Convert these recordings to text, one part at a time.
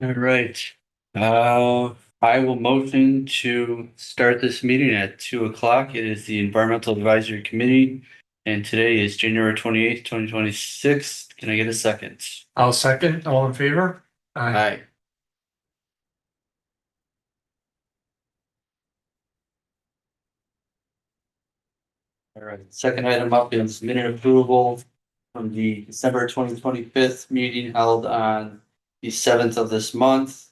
All right. I will motion to start this meeting at 2 o'clock. It is the Environmental Advisory Committee, and today is January 28th, 2026. Can I get a second? I'll second. All in favor? Aye. All right. Second item up is minute approval from the December 2025 meeting held on the 7th of this month.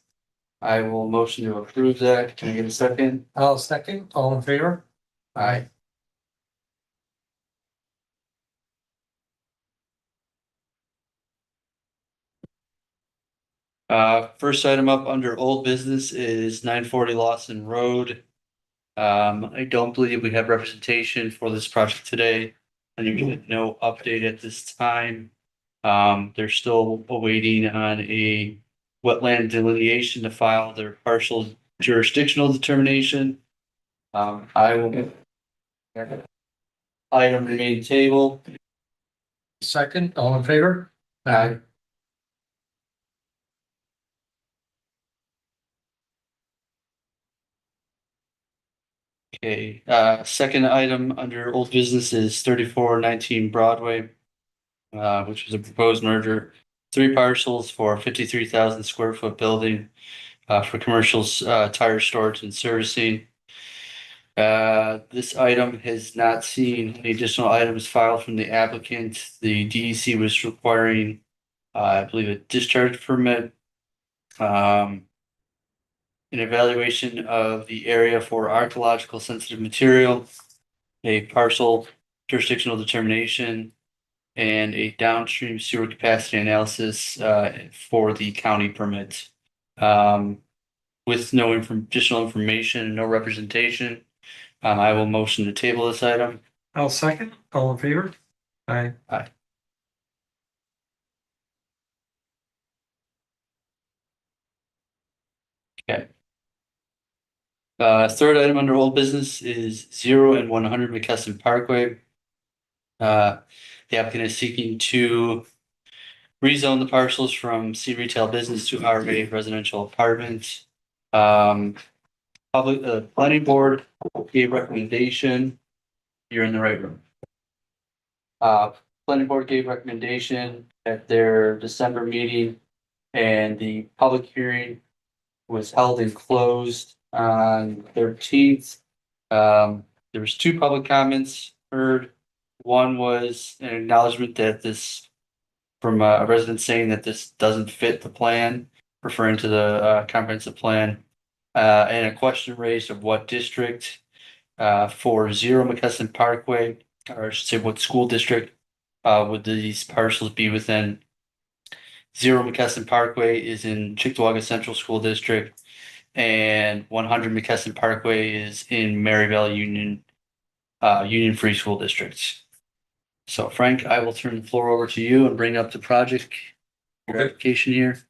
I will motion to approve that. Can I get a second? I'll second. All in favor? Aye. First item up under old business is 940 Lawson Road. I don't believe we have representation for this project today. And there's no update at this time. They're still awaiting on a wetland delineation to file their partial jurisdictional determination. I will. Item remain table. Second. All in favor? Aye. Okay, second item under old business is 3419 Broadway. Which was a proposed merger, 3 parcels for 53,000 square foot building. For commercials, tire storage and servicing. This item has not seen any additional items filed from the applicant. The DEC was requiring, I believe, a discharge permit. An evaluation of the area for archaeological sensitive material, a parcel jurisdictional determination, and a downstream sewer capacity analysis for the county permit. With no additional information and no representation, I will motion to table this item. I'll second. All in favor? Aye. Aye. Okay. Third item under old business is 0 and 100 McKesson Parkway. The applicant is seeking to rezone the parcels from C retail business to RA residential apartments. Planning board gave recommendation. You're in the right room. Planning board gave recommendation at their December meeting, and the public hearing was held and closed on 13th. There was 2 public comments heard. One was an acknowledgement that this, from a resident saying that this doesn't fit the plan, referring to the comprehensive plan. And a question raised of what district for 0 McKesson Parkway, or I should say what school district would these parcels be within? 0 McKesson Parkway is in Chickawaga Central School District, and 100 McKesson Parkway is in Maryvale Union Free School District. So Frank, I will turn the floor over to you and bring up the project application here.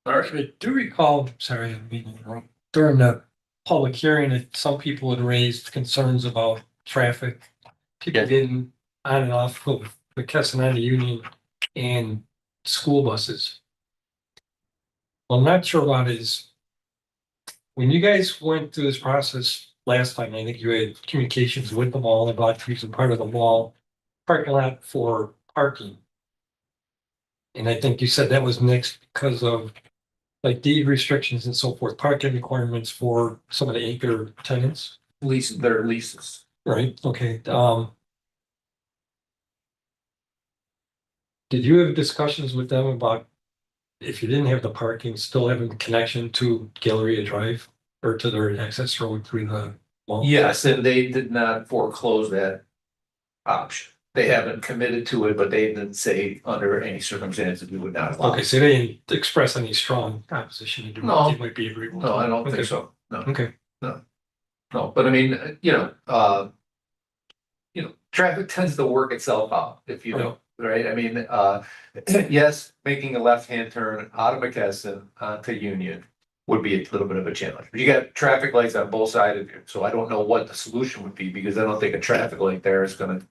All right. I do recall, sorry, I'm being wrong. During the public hearing, that some people had raised concerns about traffic. People Yes. getting on and off of the Casanata Union and school buses. What I'm not sure about is when you guys went through this process last time, I think you had communications with the mall about using part of the mall parking lot for parking. And I think you said that was nixed because of like deed restrictions and so forth, parking requirements for some of the anchor tenants. Their leases. Right, okay, did you have discussions with them about if you didn't have the parking, still having connection to Galleria Drive or to their access road through the mall? Yes, and they did not foreclose that option. They haven't committed to it, but they didn't say under any circumstances we would not allow. Okay, so they didn't express any strong opposition to do No. it might be agreeable. No, I don't Okay. think so. No, Okay, no, but I mean, traffic tends to work itself out if you know, right? I mean, yes, making a left-hand turn out of McKesson onto Union would be a little bit of a challenge. But you got traffic lights on both sides of you, so I don't know what the solution would be, because I don't think a traffic light there is gonna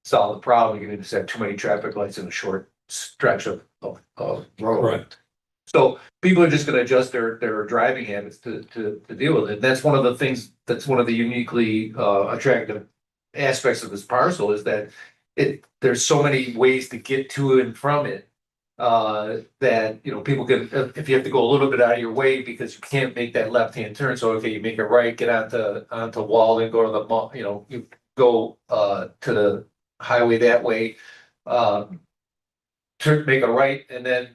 solve the problem. You're gonna just have too many traffic lights in a short stretch of road. correct. So people are just gonna adjust their driving habits to deal with it. That's one of the things, that's one of the uniquely attractive aspects of this parcel is that there's so many ways to get to and from it. That, you know, people can, if you have to go a little bit out of your way because you can't make that left-hand turn, so okay, you make a right, get onto Walden, go to the you know, you go to the highway that way. Turn, make a right, and then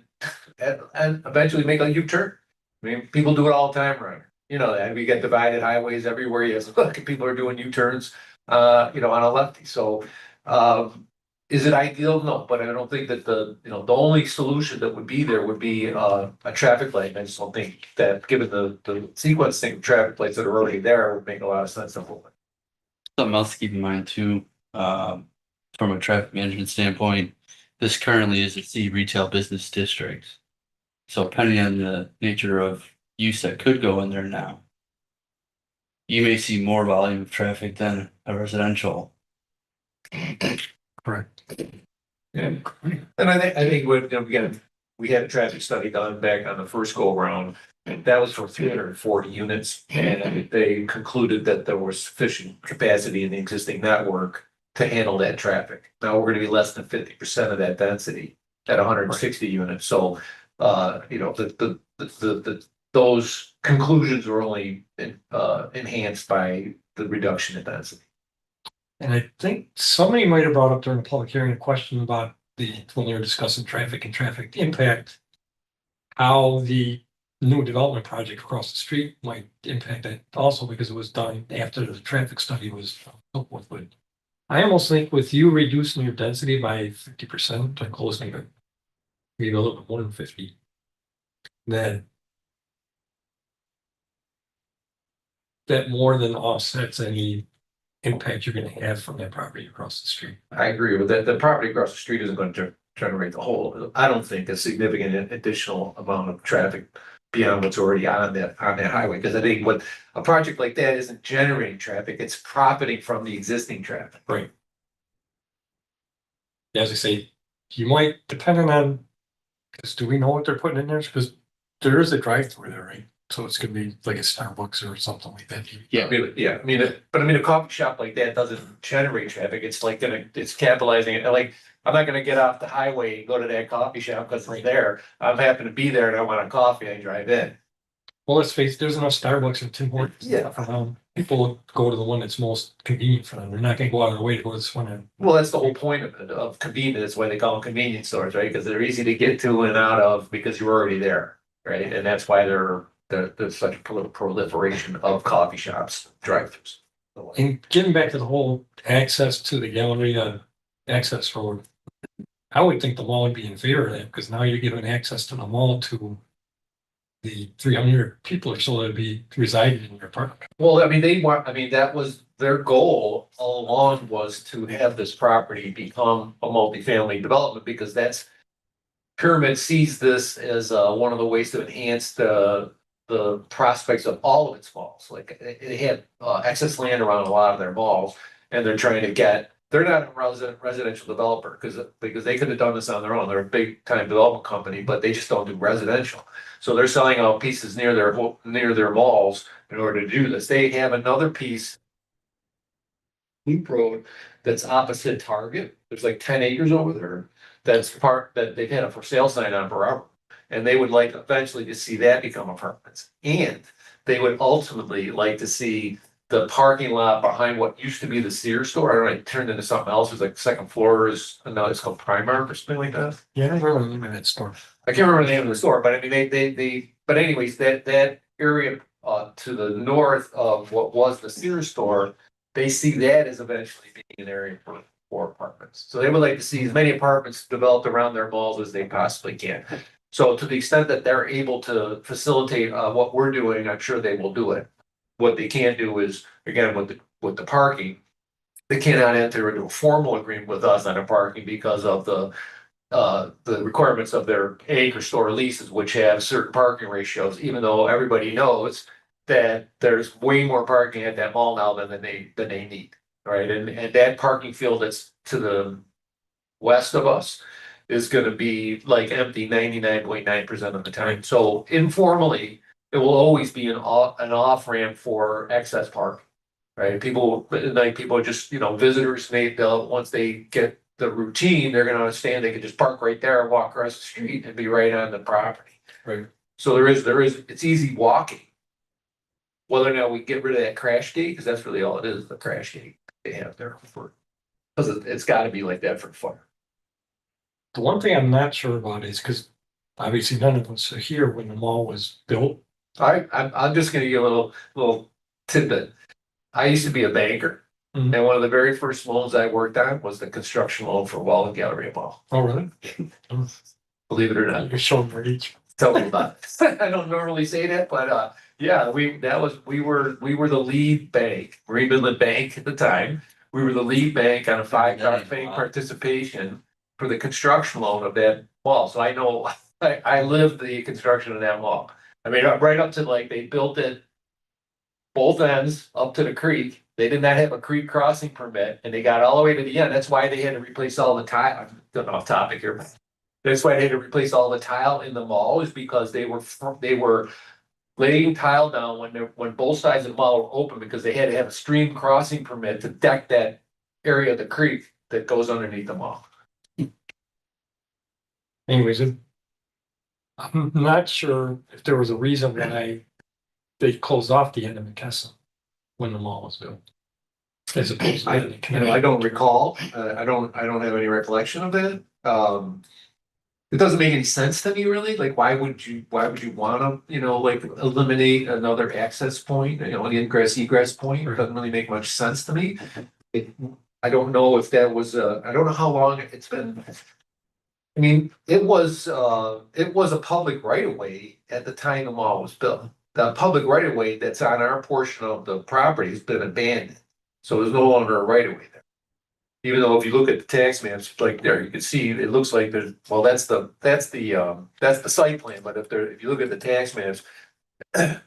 and eventually make a U-turn. I mean, people do it all the time around here. You know that we get divided highways everywhere. You look, people are doing U-turns, you know, on a lefty. So, is it ideal? No, but I don't think that you know, the only solution that would be there would be a traffic light. I just don't think that, given the sequencing of traffic lights that are already there, would make a lot of sense. Something else to keep in mind too, from a traffic management standpoint, this currently is a C retail business district. So depending on the nature of use that could go in there now, you may see more volume of traffic than a residential. Correct. Yeah, and I think when, you know, again, we had a traffic study done back on the first go around. And that was for 340 units, and they concluded that there was sufficient capacity in the existing network to handle that traffic. Now, we're gonna be less than 50% of that density at 160 units, so you know, those conclusions were only enhanced by the reduction in density. And I think somebody might have brought up during the public hearing a question about when they were discussing traffic and traffic impact, how the new development project across the street might impact that also, because it was done after the traffic study was so forth. But I almost think with you reducing your density by 50%, or closing it, maybe a little bit more than 50, then that more than offsets any impact you're gonna have from that property across the street. I agree with that. The property across the street isn't going to generate the whole, I don't think, a significant additional amount of traffic beyond what's already on that highway. Because I think what a project like that isn't generating traffic, it's profiting from the existing traffic. Right. As I say, you might, depending on, because do we know what they're putting in there? Because there is a drive-through there, right? So it's gonna be like a Starbucks or something like that. Yeah, yeah, I mean, but I mean, a coffee shop like that doesn't generate traffic. It's like it's capitalizing it. Like, I'm not gonna get off the highway and go to that coffee shop because it's there. I'm happen to be there and I want a coffee, I drive in. Well, let's face it, there's enough Starbucks and Tim Hortons. Yeah. People go to the one that's most convenient for them. They're not gonna go out of their way to go to this one. Well, that's the whole point of it, of convenience. That's why they call them convenience stores, right? Because they're easy to get to and out of because you're already there, right? And that's why there's such a proliferation of coffee shops, drive-throughs. And getting back to the whole access to the gallery, access road, I would think the mall would be in favor of that, because now you're giving access to the mall to the 300 people or so that be residing in your apartment. Well, I mean, that was their goal all along, was to have this property become a multifamily development, because that's Pyramid sees this as one of the ways to enhance the prospects of all of its malls. Like, they had excess land around a lot of their malls, and they're trying to get. They're not a residential developer because they could have done this on their own. They're a big time development company, but they just don't do residential. So they're selling out pieces near their malls in order to do this. They have another piece, Loop Road, that's opposite Target. There's like 10 acres over there. That they've had a for sale sign on forever. And they would like eventually to see that become apartments. And they would ultimately like to see the parking lot behind what used to be the Sears store. I don't know, it turned into something else. It's like the second floor is, no, it's called Primark or something like that. Yeah, I don't remember the name of that store. I can't remember the name of the store, but I mean, but anyways, that area to the north of what was the Sears store, they see that as eventually being an area for apartments. So they would like to see as many apartments developed around their malls as they possibly can. So to the extent that they're able to facilitate what we're doing, I'm sure they will do it. What they can't do is, again, with the parking, they cannot enter into a formal agreement with us on the parking because of the requirements of their acre store leases, which have certain parking ratios, even though everybody knows that there's way more parking at that mall now than they need, right? And that parking field that's to the west of us is gonna be like empty 99.9% of the time. So informally, it will always be an off ramp for excess park. Right? People just, visitors, they'll, once they get the routine, they're gonna understand they can just park right there and walk across the street and be right on the property. Right. So it's easy walking. Whether or not we get rid of that crash gate, because that's really all it is, the crash gate they have there for, because it's gotta be like that for fire. The one thing I'm not sure about is because obviously none of us are here when the mall was built. I'm just gonna give you a little tidbit. I used to be a banker, Mhm. and one of the very first loans I worked on was the construction loan for Wall and Galleria Mall. Oh, really? Believe it or not, You're showing your age. tell me about it. I don't normally say that, but yeah, we were the lead bank, Marine Midland Bank at the time. We were the lead bank on a $5 bank participation for the construction loan of that mall. So I know I lived the construction of that mall. I mean, right up to like they built it both ends up to the creek. They did not have a creek crossing permit and they got all the way to the end. That's why they had to replace all the tile. I'm getting off topic here. But that's why they had to replace all the tile in the mall is because they were laying tile down when both sides of the mall were open because they had to have a stream crossing permit to deck that area of the creek that goes underneath the mall. Anyways, I'm not sure if there was a reason why they closed off the end of McKesson when the mall was built. As opposed to I the connection. I don't recall. I don't have any recollection of that. It doesn't make any sense to me really. Like, why would you want to, like eliminate another access point, an ingress egress point? It doesn't really make much sense to me. I don't know if that was, I don't know how long it's been. I mean, it was a public right of way at the time the mall was built. The public right of way that's on our portion of the property has been abandoned. So there's no longer a right of way there. Even though if you look at the tax maps, like there, you can see, it looks like there's, well, that's the site plan, but if you look at the tax maps. Yeah,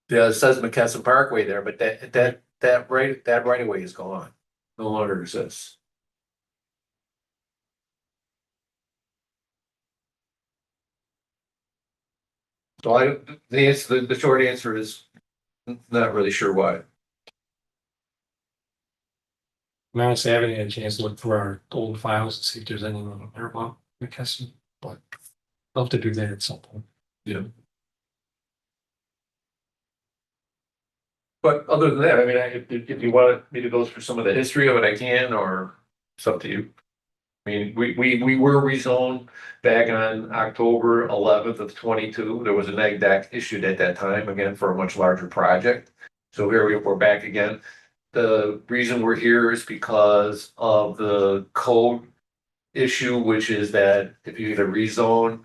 it says McKesson Parkway there, but that right of way is gone. No longer exists. So the short answer is not really sure why. Honestly, I haven't had a chance to look through our old files and see if there's anything there about McKesson, but I'll have to do that at some point. Yeah. But other than that, I mean, if you want me to go through some of the history of it, I can, or it's up to you. I mean, we were rezoned back on October 11th of 22. There was a neg deck issued at that time, again, for a much larger project. So here we're back again. The reason we're here is because of the code issue, which is that if you get a rezone,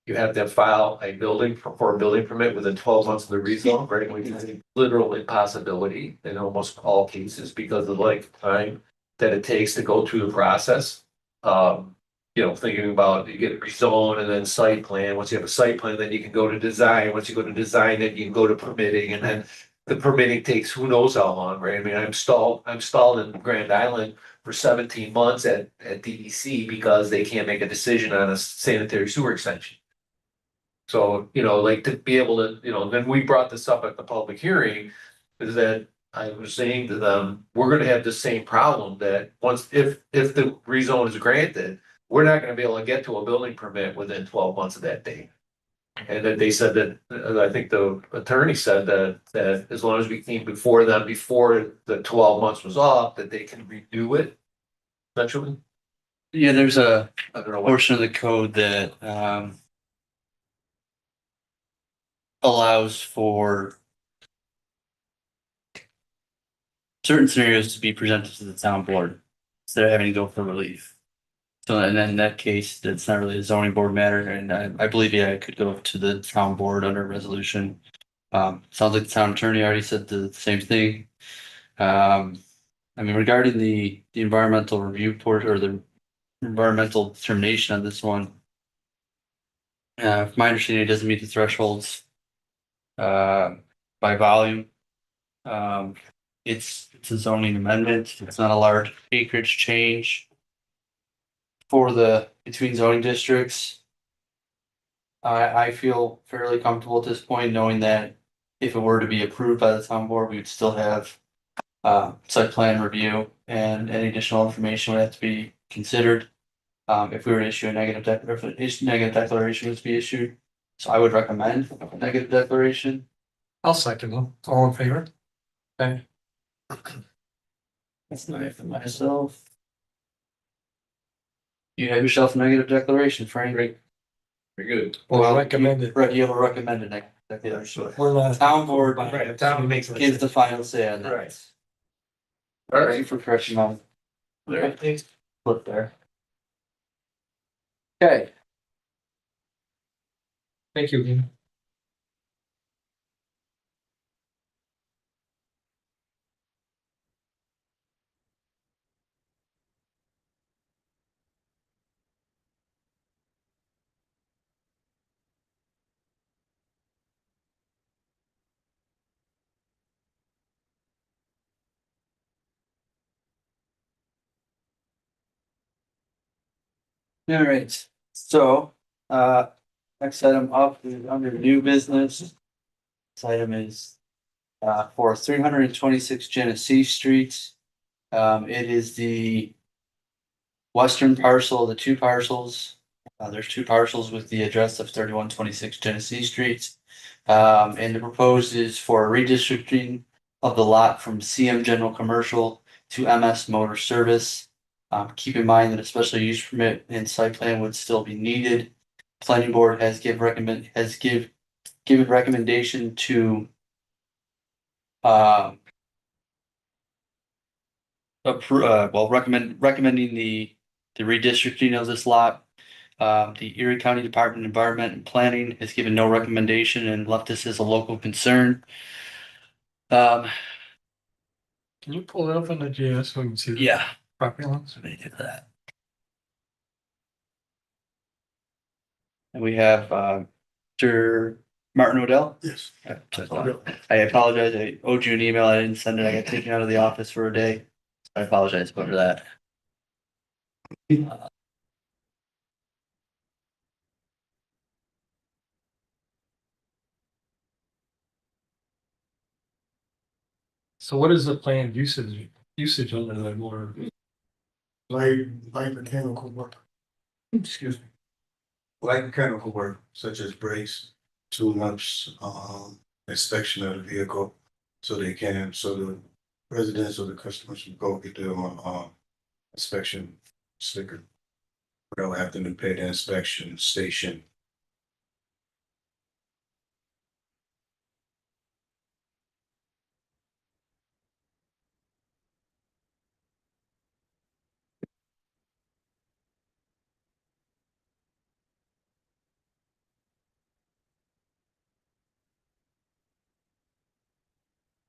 you have to file a building for a building permit within 12 months of the rezone, right? Which is a literal impossibility in almost all cases because of like time that it takes to go through the process. Thinking about you get a rezone and then site plan. Once you have a site plan, then you can go to design. Once you go to design, then you can go to permitting, and then the permitting takes who knows how long, right? I mean, I'm stalled in Grand Island for 17 months at DEC because they can't make a decision on a sanitary sewer extension. So, like to be able to, then we brought this up at the public hearing, is that I was saying to them, we're gonna have the same problem that if the rezone is granted, we're not gonna be able to get to a building permit within 12 months of that date. And then they said that, I think the attorney said that as long as we came before them, before the 12 months was off, that they can redo it. Eventually, Yeah, there's a I don't know what. portion of the code that allows for certain scenarios to be presented to the town board instead of having to go for relief. So, and then in that case, that's not really a zoning board matter, and I believe, yeah, it could go to the town board under resolution. Sounds like the town attorney already said the same thing. I mean, regarding the environmental review port or the environmental determination on this one. From my understanding, it doesn't meet the thresholds by volume. It's a zoning amendment. It's not a large acreage change. for the between zoning districts. I feel fairly comfortable at this point, knowing that if it were to be approved by the town board, we would still have site plan review and any additional information would have to be considered. If we were to issue a negative declaration was to be issued. So I would recommend a negative declaration. I'll second them. All in favor? Okay. That's nice for myself. You have yourself a negative declaration, Frank. Very good. Well, recommended. Right, you have a recommended negative declaration. We're not. Town board Right, the town makes gives the final say on that. Right. Thank you for correcting my flip there. Okay, Thank you. Ian. all right, so, next item up is under new business. This item is, for 326 Genesee Street. It is the western parcel of the two parcels. There's two parcels with the address of 3126 Genesee Street. And the proposed is for redistricting of the lot from CM General Commercial to MS Motor Service. Keep in mind that a special use permit and site plan would still be needed. Planning board has given recommendation to recommending the redistricting of this lot. The Erie County Department of Environment and Planning has given no recommendation and left this as a local concern. Can you pull it up on the GS so we can see the Yeah, property lines? let me do that. And we have Mr. Martin Odell. Yes. I apologize. I owed you an email. I didn't send it. I got taken out of the office for a day. I apologize for that. So what is the planned usage under the more? Light mechanical work. Excuse me. Light mechanical work such as brakes, tune-ups, inspection of the vehicle. So the residents or the customers can go get their inspection sticker. They'll have to pay the inspection station.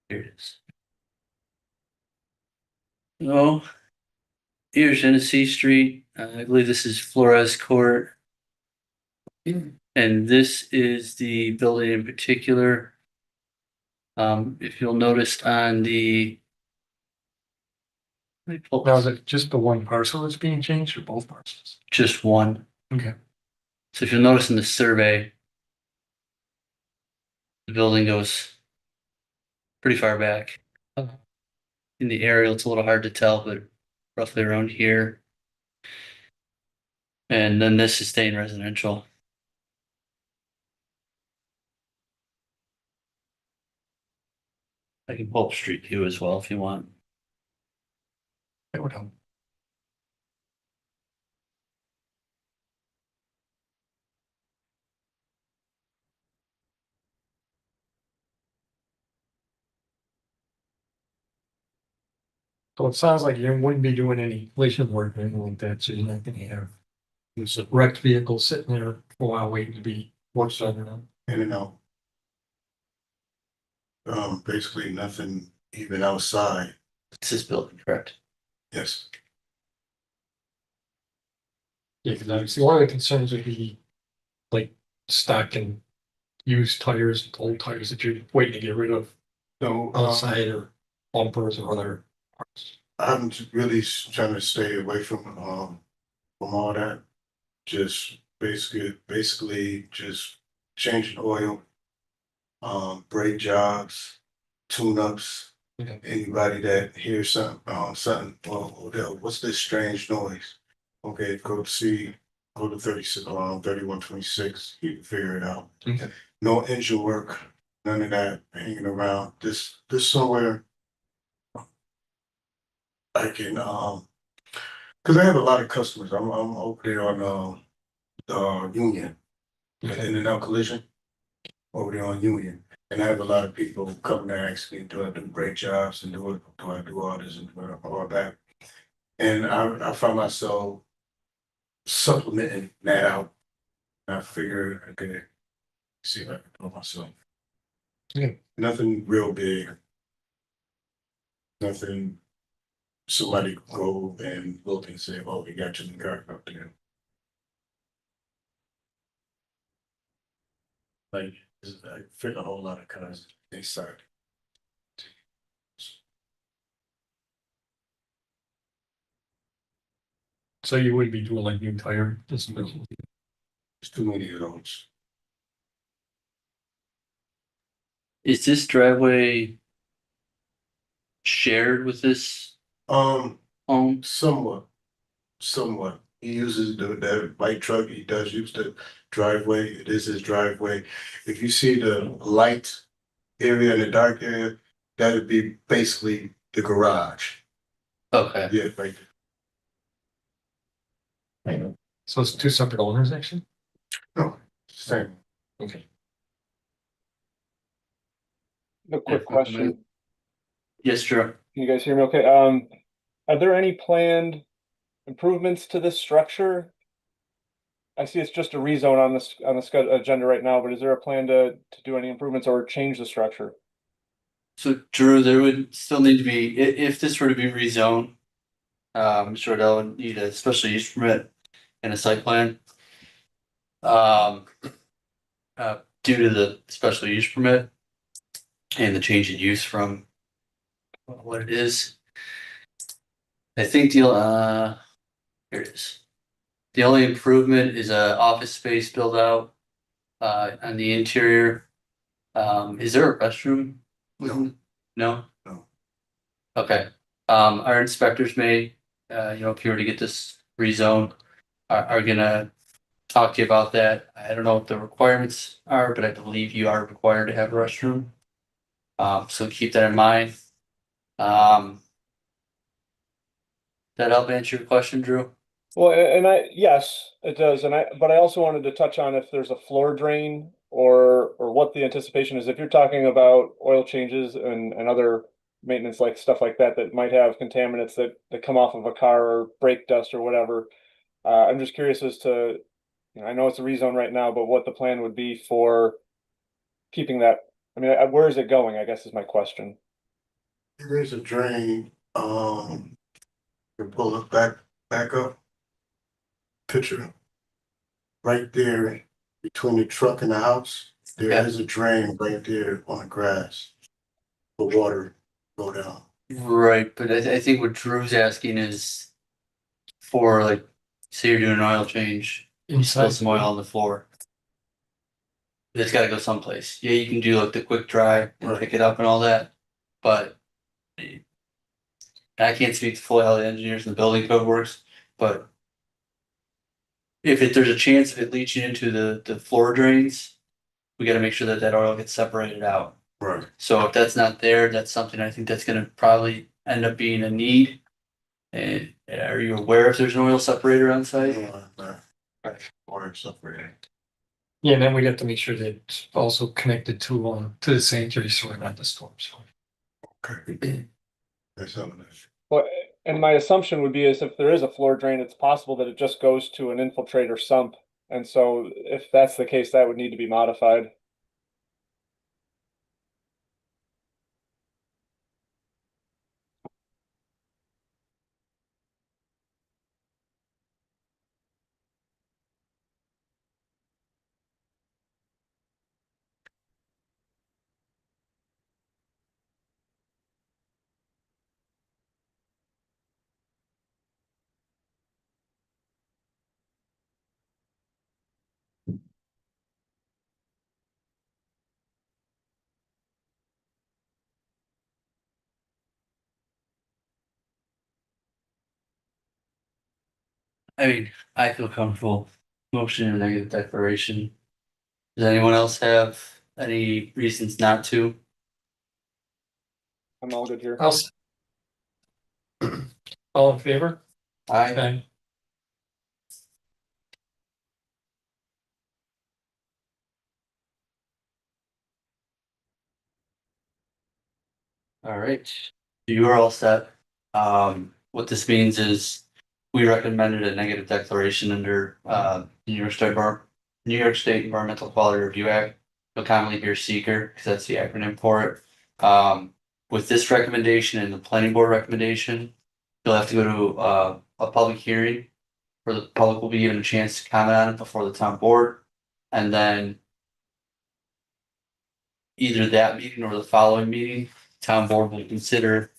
Here it is. No. Here's Genesee Street. I believe this is Flores Court. And this is the building in particular. If you'll notice on the. Let me pull Now, is it just the one parcel that's being changed or both parcels? just one. Okay. So if you'll notice in the survey. The building goes. Pretty far back. In the aerial, it's a little hard to tell, but roughly around here. And then this is staying residential. I can pull up street view as well if you want. That would help. So it sounds like you wouldn't be doing any collision work or anything like that, so you're not gonna have this wrecked vehicle sitting there for a while waiting to be worked on. In and out. Basically nothing even outside. It's this building, correct? Yes. Yeah, because obviously one of the concerns would be like stock and used tires, old tires that you're waiting to get rid of So outside or bumpers or other parts. I'm really trying to stay away from from all that. Just basically just changing oil, brake jobs, tune-ups. Okay. Anybody that hears something, what's this strange noise? Okay, go to 36, 3126, you can figure it out. Okay. No engine work, none of that hanging around. This somewhere I can, cause I have a lot of customers. I'm over there on, Union, Okay. in and out collision, over there on Union. And I have a lot of people coming there asking me, do I do brake jobs and do I do all this and do all that? And I find myself supplementing that out. I figured I could see if I could do it myself. Yeah. Nothing real big. Nothing somebody could go and look and say, oh, we got you in the car up there. Like, I fit a whole lot of cars inside. So you would be doing like new tire? There's too many of those. Is this driveway shared with this home? Somewhat. He uses the white truck. He does use the driveway. It is his driveway. If you see the light area and the dark area, that would be basically the garage. Okay. Yeah, right there. So it's two separate owners actually? No, same. Okay. A quick question. Yes, Drew. Can you guys hear me okay? Are there any planned improvements to this structure? I see it's just a rezone on the agenda right now, but is there a plan to do any improvements or change the structure? So Drew, there would still need to be, if this were to be rezoned, sure that would need a special use permit and a site plan. Due to the special use permit and the change in use from what it is. I think here it is. The only improvement is a office space build out on the interior. Is there a restroom? No. No? No. Okay, our inspectors may, if you were to get this rezoned, are gonna talk to you about that. I don't know what the requirements are, but I believe you are required to have a restroom. So keep that in mind. That help answer your question, Drew? Well, yes, it does, but I also wanted to touch on if there's a floor drain or what the anticipation is. If you're talking about oil changes and other maintenance, like stuff like that, that might have contaminants that come off of a car or brake dust or whatever. I'm just curious as to, I know it's a rezone right now, but what the plan would be for keeping that. I mean, where is it going, I guess is my question. There's a drain, you pull it back up. Picture. Right there between the truck and the house, there Yeah. is a drain right there on the grass. The water go down. Right, but I think what Drew's asking is for like, say you're doing an oil change, you spill Inside. some oil on the floor. It's gotta go someplace. Yeah, you can do like the quick dry and Right. pick it up and all that, but. I can't speak to fully how the engineers and the building code works, but. If there's a chance of it leaching into the floor drains, we gotta make sure that that oil gets separated out. Right. So if that's not there, that's something I think that's gonna probably end up being a need. And are you aware if there's an oil separator on site? Water separating. Yeah, and then we'd have to make sure that it's also connected to the sanitary sewer, not the storm sewer. Okay. That's something that. Well, and my assumption would be is if there is a floor drain, it's possible that it just goes to an infiltrator sump. And so if that's the case, that would need to be modified. I mean, I feel comfortable motion a negative declaration. Does anyone else have any reasons not to? I'm all good here. All in favor? I, Okay. all right, you are all set. What this means is we recommended a negative declaration under, New York State Environmental Quality Review Act. You'll commonly hear seeker, because that's the acronym for it. With this recommendation and the planning board recommendation, you'll have to go to, a public hearing where the public will be given a chance to comment on it before the town board. And then either that meeting or the following meeting, town board will consider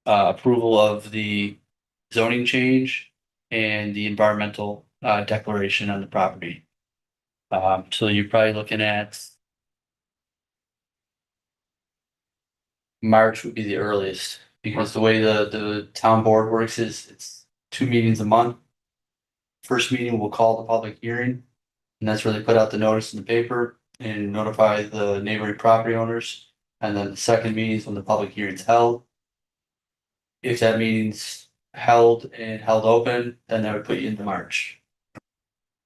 approval of the zoning change and the environmental declaration on the property. So you're probably looking at March would be the earliest, because the way the town board works is it's 2 meetings a month. First meeting, we'll call the public hearing, and that's where they put out the notice in the paper and notify the neighboring property owners. And then the second meeting is when the public hearing's held. If that meeting's held and held open, then that would put you into March.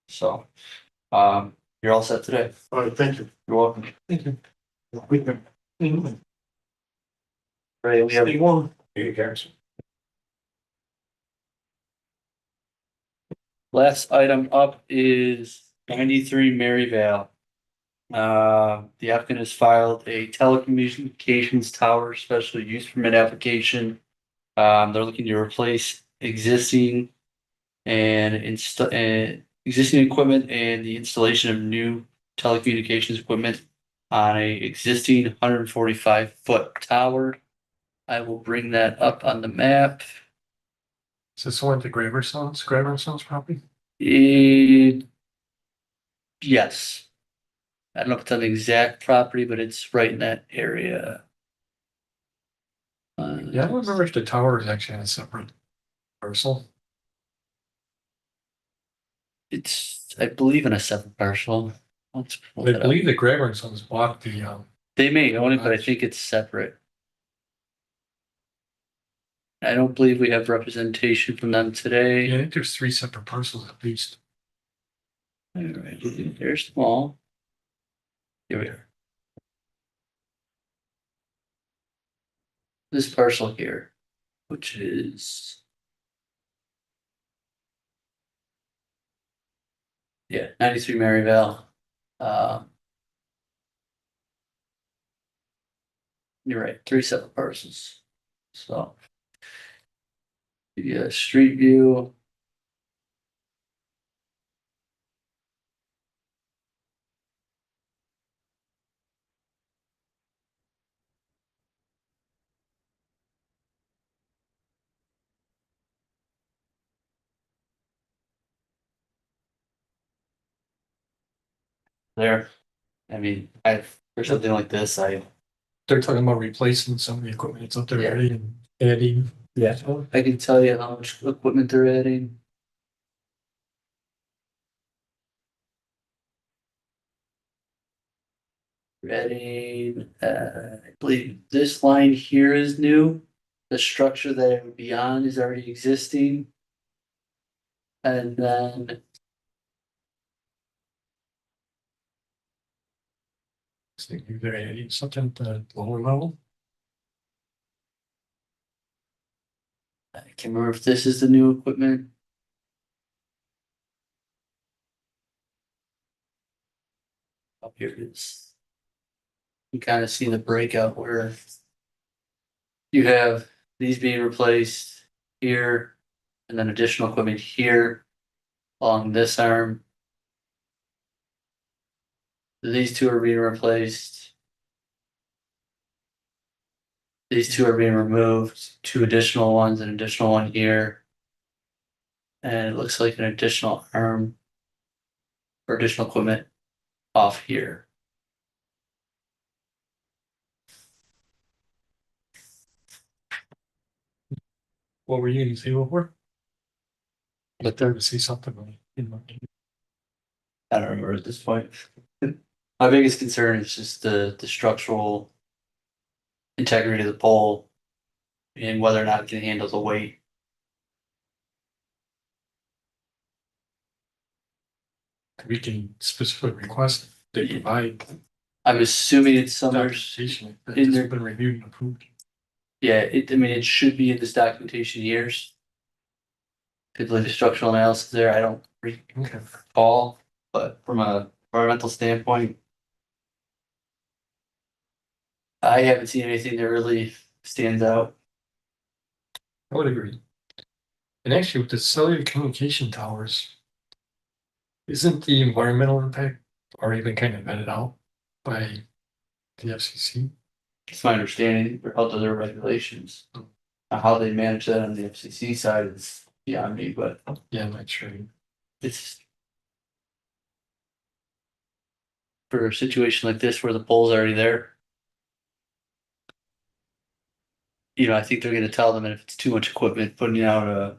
So, you're all set today. All right, thank you. You're welcome. Thank you. We can. Right, we have Stay warm. Hey, Garrison. last item up is 93 Maryvale. The applicant has filed a telecommunications tower special use permit application. They're looking to replace existing existing equipment and the installation of new telecommunications equipment on a existing 145-foot tower. I will bring that up on the map. Is this one the Graversons property? Yes. I don't know if it's on the exact property, but it's right in that area. Yeah, I don't remember if the tower is actually on a separate parcel. It's, I believe, in a separate parcel. Let's pull I that up. believe the Graversons bought the, They may own it, but I think it's separate. I don't believe we have representation from them today. yeah, I think there's 3 separate parcels at least. All right, they're small. Here we are. This parcel here, which is. Yeah, 93 Maryvale. You're right, 3 separate parcels. So. Yeah, street view. There. I mean, for something like this, They're talking about replacing some of the equipment that's up there Yeah. already and adding. Yeah. I can tell you how much equipment they're adding. Adding, I believe this line here is new. The structure that it would be on is already existing. And then, So they're adding something at the lower level. I can't remember if this is the new equipment. Up here it is. You kind of see the breakout where you have these being replaced here, and then additional equipment here along this arm. These two are being replaced. These two are being removed, 2 additional ones, an additional one here. And it looks like an additional arm or additional equipment off here. What were you gonna say before? Let them see something. I don't remember at this point. My biggest concern is just the structural integrity of the pole and whether or not it can handle the weight. We can specifically request they provide I'm assuming it's somewhere, documentation that in has there. been reviewed and approved. Yeah, I mean, it should be in this documentation years. Typically the structural analysis there, I don't Okay. recall, but from a environmental standpoint, I haven't seen anything that really stands out. I would agree. And actually with the cellular communication towers, isn't the environmental impact already been kind of vetted out by the FCC? It's my understanding of other regulations. Now, how they manage that on the FCC side is beyond me, but Yeah, I'm not sure. it's for a situation like this where the pole's already there. I think they're gonna tell them that if it's too much equipment putting out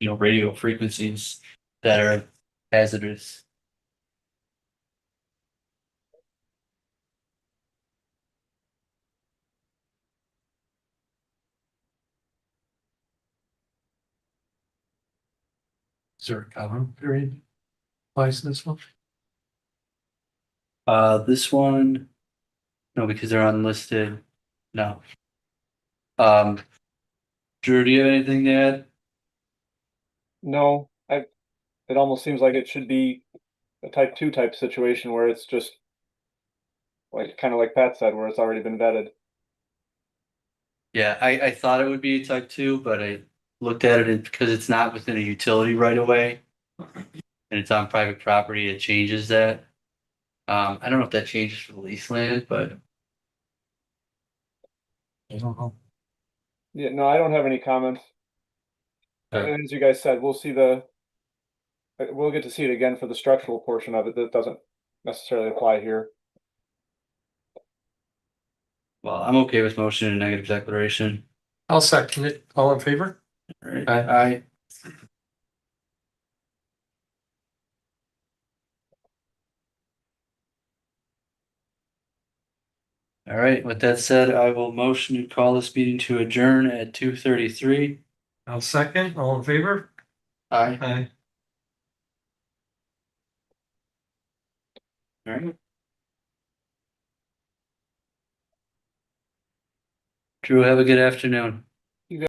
radio frequencies that are hazardous. Is there a comment period applies to this one? This one, no, because they're unlisted. No. Drew, do you have anything to add? No, it almost seems like it should be a type 2 type situation where it's just like, kind of like Pat said, where it's already been vetted. Yeah, I thought it would be type 2, but I looked at it because it's not within a utility right away. And it's on private property, it changes that. I don't know if that changes for the lease land, but I don't know. Yeah, no, I don't have any comments. Okay. And as you guys said, we'll get to see it again for the structural portion of it that doesn't necessarily apply here. well, I'm okay with motion and negative declaration. I'll second it. All in favor? Alright, Aye. Alright, with that said, I will motion to call this meeting to adjourn at 2:33. I'll second. All in favor? Aye. Aye. Alright. Drew, have a good afternoon.